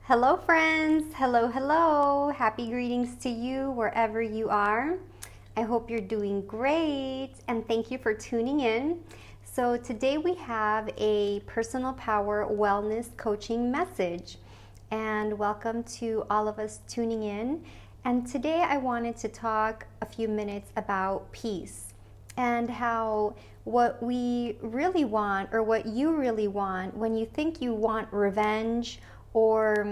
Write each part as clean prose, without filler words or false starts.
Hello, friends. Hello, hello. Happy greetings to you wherever you are. I hope you're doing great and thank you for tuning in. So, today we have a personal power wellness coaching message. And welcome to all of us tuning in. And today I wanted to talk a few minutes about peace and how what we really want, or what you really want, when you think you want revenge or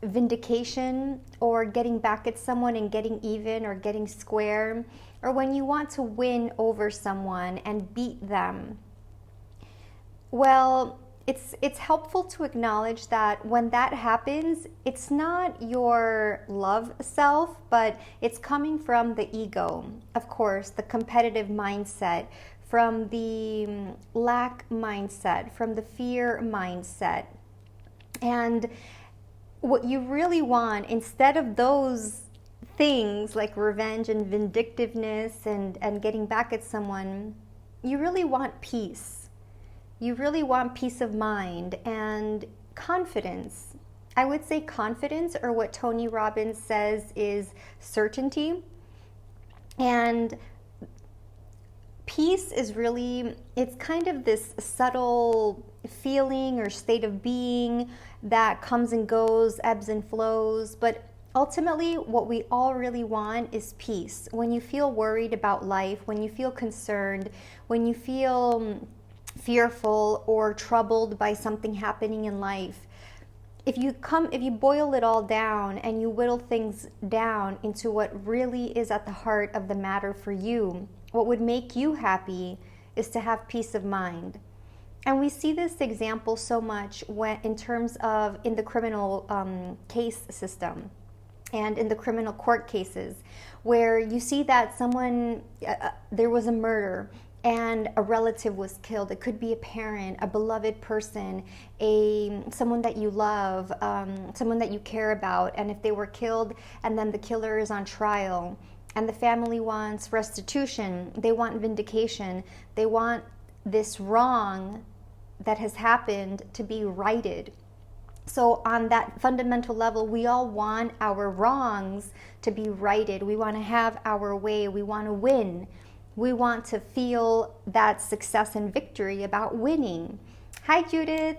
vindication or getting back at someone and getting even or getting square, or when you want to win over someone and beat them. Well, it's helpful to acknowledge that when that happens, it's not your love self, but it's coming from the ego. Of course, the competitive mindset, from the lack mindset, from the fear mindset. And what you really want, instead of those things like revenge and vindictiveness and getting back at someone, you really want peace. You really want peace of mind and confidence. I would say confidence, or what Tony Robbins says is certainty. And peace is really, it's kind of this subtle feeling or state of being that comes and goes, ebbs and flows. But ultimately, what we all really want is peace. When you feel worried about life, when you feel concerned, when you feel fearful or troubled by something happening in life, if you boil it all down and you whittle things down into what really is at the heart of the matter for you, what would make you happy is to have peace of mind. And we see this example so much in terms of in the criminal case system and in the criminal court cases, where you see that there was a murder and a relative was killed. It could be a parent, a beloved person, someone that you love, someone that you care about. And if they were killed and then the killer is on trial and the family wants restitution, they want vindication, they want this wrong that has happened to be righted. So on that fundamental level, we all want our wrongs to be righted. We want to have our way. We want to win. We want to feel that success and victory about winning. Hi, Judith.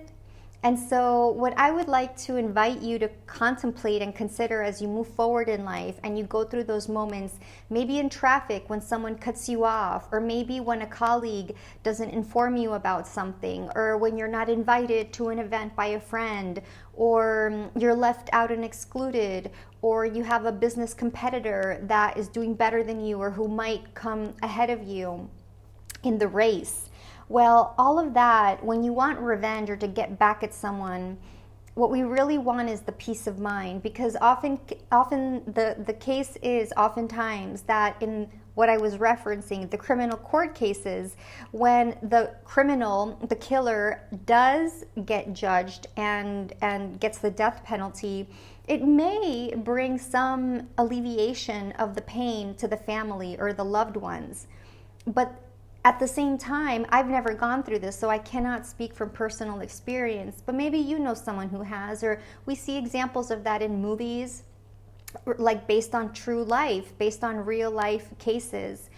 And so what I would like to invite you to contemplate and consider as you move forward in life and you go through those moments, maybe in traffic when someone cuts you off, or maybe when a colleague doesn't inform you about something, or when you're not invited to an event by a friend, or you're left out and excluded, or you have a business competitor that is doing better than you or who might come ahead of you in the race. Well, all of that, when you want revenge or to get back at someone, what we really want is the peace of mind, because often the case is oftentimes that in what I was referencing, the criminal court cases, when the criminal, the killer, does get judged and gets the death penalty, it may bring some alleviation of the pain to the family or the loved ones. But at the same time, I've never gone through this, so I cannot speak from personal experience, but maybe you know someone who has, or we see examples of that in movies, like based on true life, based on real life cases.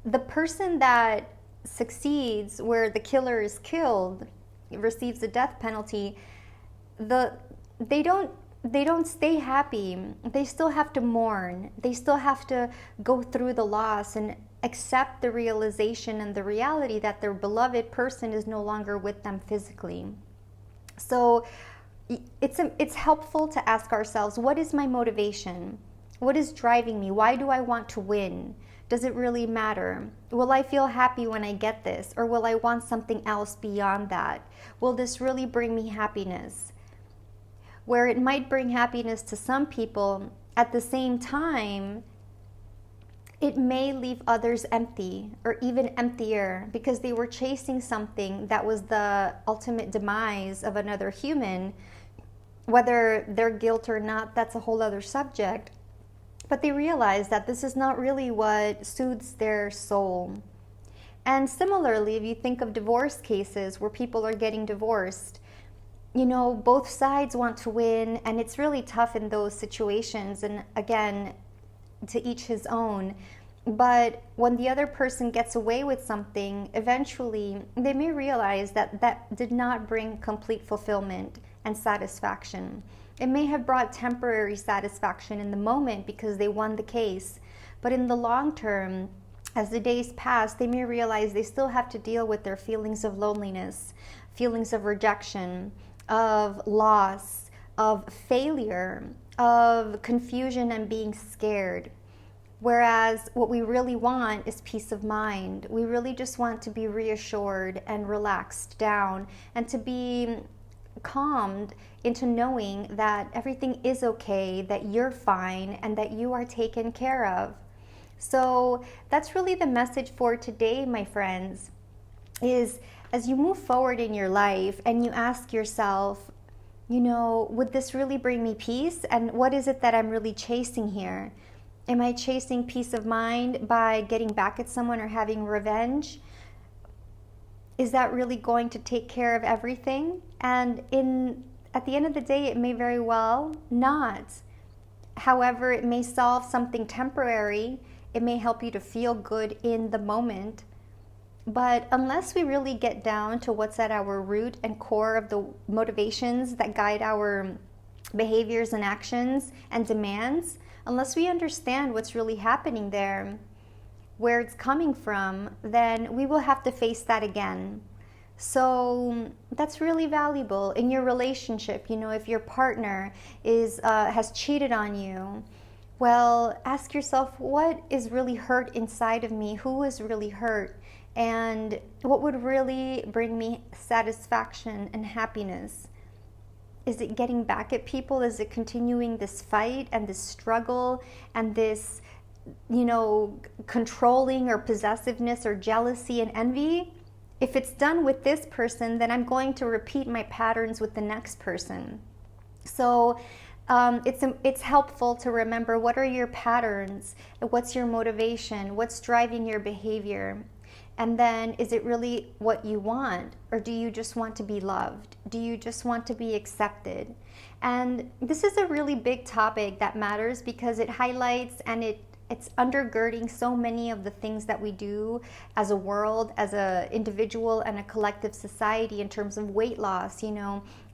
The person that succeeds, where the killer is killed, receives a death penalty, they don't stay happy. They still have to mourn. They still have to go through the loss and accept the realization and the reality that their beloved person is no longer with them physically. So it's helpful to ask ourselves, what is my motivation? What is driving me? Why do I want to win? Does it really matter? Will I feel happy when I get this? Or will I want something else beyond that? Will this really bring me happiness? Where it might bring happiness to some people, at the same time, it may leave others empty or even emptier because they were chasing something that was the ultimate demise of another human. Whether they're guilt or not, that's a whole other subject. But they realize that this is not really what soothes their soul. And similarly, if you think of divorce cases where people are getting divorced, both sides want to win, and it's really tough in those situations. And again, to each his own. But when the other person gets away with something, eventually they may realize that that did not bring complete fulfillment and satisfaction. It may have brought temporary satisfaction in the moment because they won the case. But in the long term, as the days pass, they may realize they still have to deal with their feelings of loneliness, feelings of rejection, of loss, of failure, of confusion and being scared. Whereas what we really want is peace of mind. We really just want to be reassured and relaxed down and to be calmed into knowing that everything is okay, that you're fine, and that you are taken care of. So that's really the message for today, my friends, is as you move forward in your life and you ask yourself, would this really bring me peace? And what is it that I'm really chasing here? Am I chasing peace of mind by getting back at someone or having revenge? Is that really going to take care of everything? And at the end of the day, it may very well not. However, it may solve something temporary. It may help you to feel good in the moment. But unless we really get down to what's at our root and core of the motivations that guide our behaviors and actions and demands, unless we understand what's really happening there, where it's coming from, then we will have to face that again. So that's really valuable in your relationship. If your partner has cheated on you, well, ask yourself, what is really hurt inside of me? Who is really hurt? And what would really bring me satisfaction and happiness? Is it getting back at people? Is it continuing this fight and this struggle and this, controlling or possessiveness or jealousy and envy? If it's done with this person, then I'm going to repeat my patterns with the next person. So it's helpful to remember, what are your patterns? What's your motivation? What's driving your behavior? And then, is it really what you want? Or do you just want to be loved? Do you just want to be accepted? And this is a really big topic that matters because it highlights and it's undergirding so many of the things that we do as a world, as an individual and a collective society in terms of weight loss.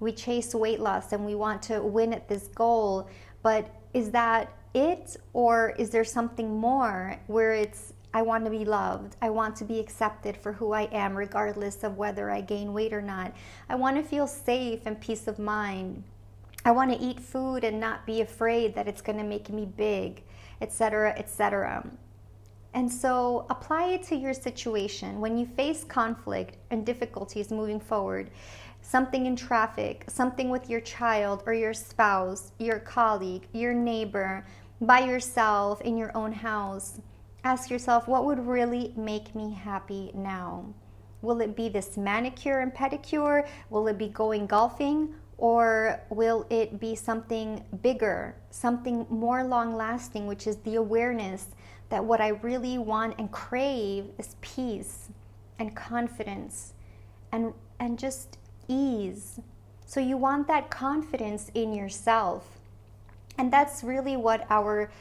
We chase weight loss and we want to win at this goal. But is that it? Or is there something more where it's, I want to be loved. I want to be accepted for who I am, regardless of whether I gain weight or not. I want to feel safe and peace of mind. I want to eat food and not be afraid that it's going to make me big, etc., etc. And so apply it to your situation. When you face conflict and difficulties moving forward, something in traffic, something with your child or your spouse, your colleague, your neighbor, by yourself, in your own house, ask yourself, what would really make me happy now? Will it be this manicure and pedicure? Will it be going golfing? Or will it be something bigger, something more long-lasting, which is the awareness that what I really want and crave is peace and confidence and just ease. So you want that confidence in yourself. And that's really what our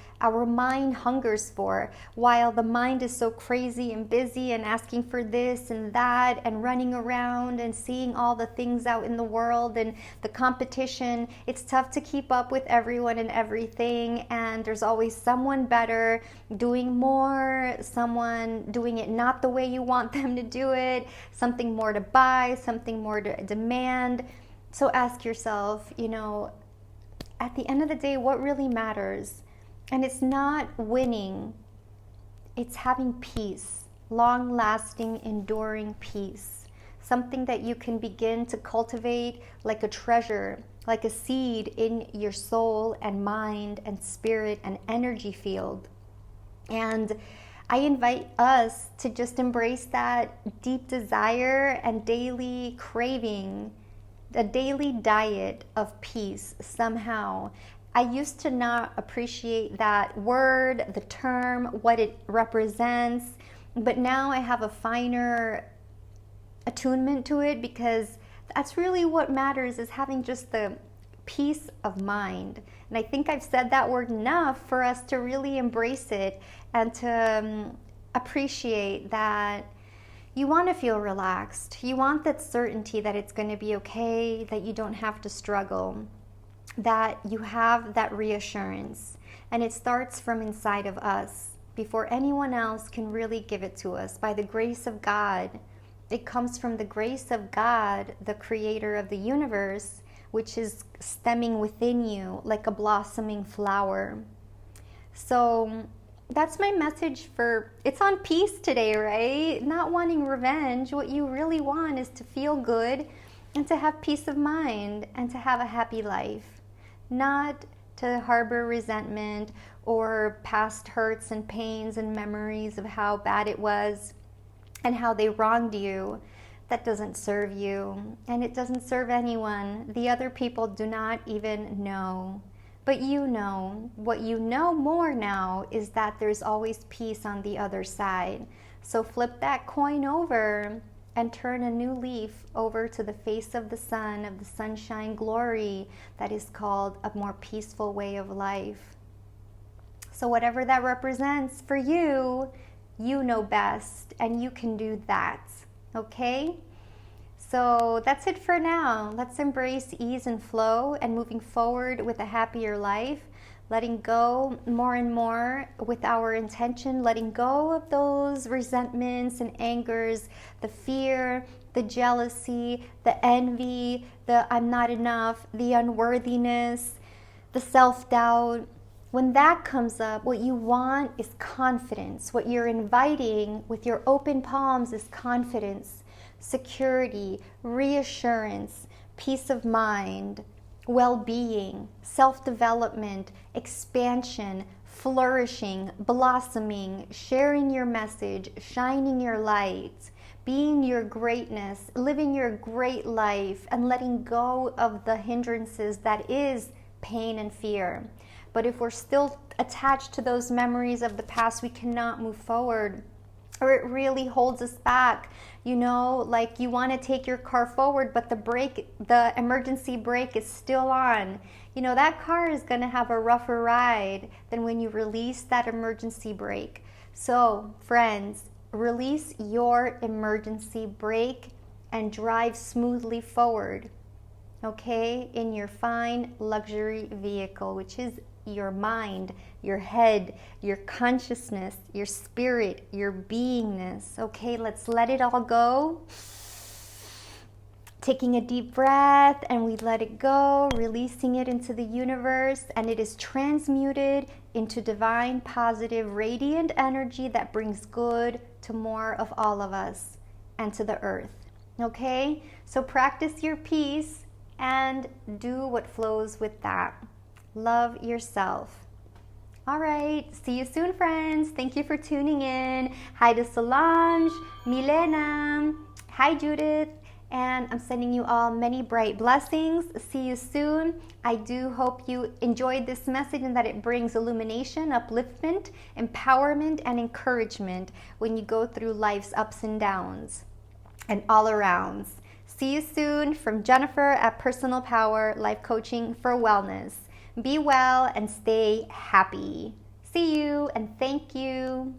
mind hungers for. While the mind is so crazy and busy and asking for this and that and running around and seeing all the things out in the world and the competition, it's tough to keep up with everyone and everything. And there's always someone better doing more, someone doing it not the way you want them to do it, something more to buy, something more to demand. So ask yourself, at the end of the day, what really matters? And it's not winning, it's having peace, long-lasting, enduring peace. Something that you can begin to cultivate like a treasure, like a seed in your soul and mind and spirit and energy field. And I invite us to just embrace that deep desire and daily craving, a daily diet of peace somehow. I used to not appreciate that word, the term, what it represents, but now I have a finer attunement to it because That's really what matters, is having just the peace of mind. And I think I've said that word enough for us to really embrace it and to appreciate that you want to feel relaxed. You want that certainty that it's going to be okay, that you don't have to struggle, that you have that reassurance. And it starts from inside of us before anyone else can really give it to us. By the grace of God. It comes from the grace of God, the creator of the universe, which is stemming within you like a blossoming flower. So that's my message it's on peace today, right? Not wanting revenge. What you really want is to feel good and to have peace of mind and to have a happy life. Not to harbor resentment or past hurts and pains and memories of how bad it was and how they wronged you. That doesn't serve you, and it doesn't serve anyone. The other people do not even know. But you know. What you know more now is that there's always peace on the other side. So flip that coin over and turn a new leaf over to the face of the sun, of the sunshine glory that is called a more peaceful way of life. So whatever that represents for you, you know best, and you can do that, okay? So that's it for now. Let's embrace ease and flow and moving forward with a happier life, letting go more and more with our intention, letting go of those resentments and angers, the fear, the jealousy, the envy, the I'm not enough, the unworthiness, the self-doubt. When that comes up, what you want is confidence. What you're inviting with your open palms is confidence, security, reassurance, peace of mind, well-being, self-development, expansion, flourishing, blossoming, sharing your message, shining your light, being your greatness, living your great life, and letting go of the hindrances that is pain and fear. But if we're still attached to those memories of the past, we cannot move forward, or it really holds us back. You know, like you want to take your car forward, but the emergency brake is still on. You know, that car is going to have a rougher ride than when you release that emergency brake. So, friends, release your emergency brake and drive smoothly forward, okay, in your fine luxury vehicle, which is your mind, your head, your consciousness, your spirit, your beingness. Okay, let's let it all go. Taking a deep breath, and we let it go, releasing it into the universe, and it is transmuted into divine, positive, radiant energy that brings good to more of all of us and to the earth. Okay, so practice your peace and do what flows with that. Love yourself. All right, see you soon, friends. Thank you for tuning in. Hi to Solange, Milena. Hi, Judith. And I'm sending you all many bright blessings. See you soon. I do hope you enjoyed this message and that it brings illumination, upliftment, empowerment, and encouragement when you go through life's ups and downs and all arounds. See you soon from Jennifer at Personal Power Life Coaching for Wellness. Be well and stay happy. See you and thank you.